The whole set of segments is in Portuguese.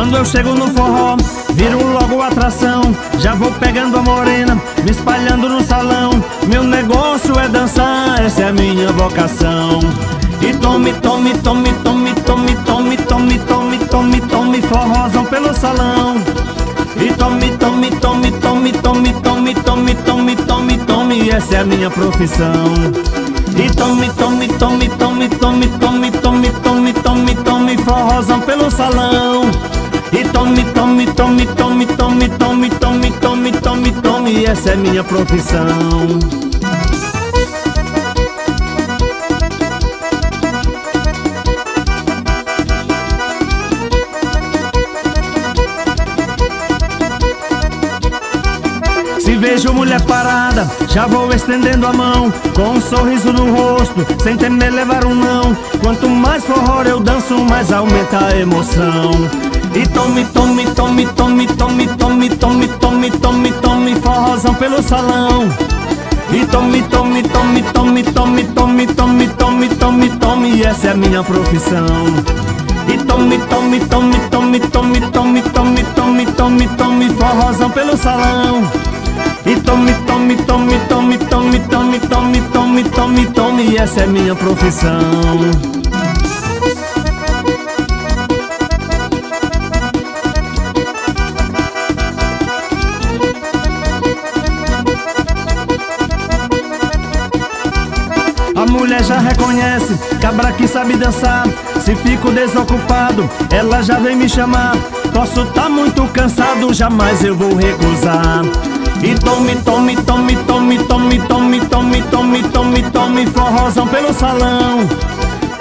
Quando eu chego no forró, viro logo atração. Já vou pegando a morena, me espalhando no salão. Meu negócio é dançar, essa é a minha vocação. E tome, tome, tome, tome, tome, tome, tome, tome, tome, tome, forrozão pelo salão. E tome, tome, tome, tome, tome, tome, tome, tome, tome, tome, essa é a minha profissão. E tome, tome, tome, tome, tome, tome, tome, tome, tome, tome, forrozão pelo salão. E tome, tome, tome, tome, tome, tome, tome, tome, tome, tome, essa é minha profissão. Se vejo mulher parada, já vou estendendo a mão, com um sorriso no rosto, sem temer levar um não. Quanto mais forró eu danço, mais aumenta a emoção. E tome, tome, tome, tome, tome, tome, tome, tome, tome, tome, forrozão pelo salão. E tome, tome, tome, tome, tome, tome, tome, tome, tome, tome, essa é a minha profissão. E tome, tome, tome, tome, tome, tome, tome, tome, tome, tome, forrozão pelo salão. E tome, tome, tome, tome, tome, tome, tome, tome, tome, tome, essa é minha profissão. A mulher já reconhece, cabra que sabe dançar. Se fico desocupado, ela já vem me chamar. Posso tá muito cansado, jamais eu vou recusar. E tome, tome, tome, tome, tome, tome, tome, tome, tome, tome, forrozão pelo salão.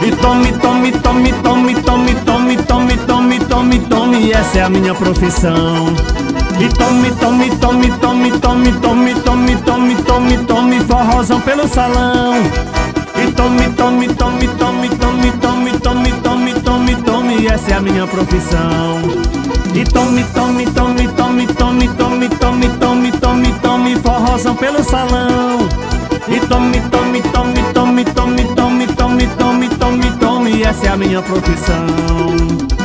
E tome, tome, tome, tome, tome, tome, tome, tome, tome, tome, essa é a minha profissão. E tome, tome, tome, tome, tome, tome, tome, tome, tome, tome, forrozão pelo salão. E tome, tome, tome, tome, tome, tome, tome, tome, tome, tome, essa é a minha profissão. E tome, tome, tome, tome, tome, tome, tome, tome, tome, tome, forrozão pelo salão. E tome, tome, tome, tome, tome, tome, tome, tome, tome, tome, essa é a minha profissão.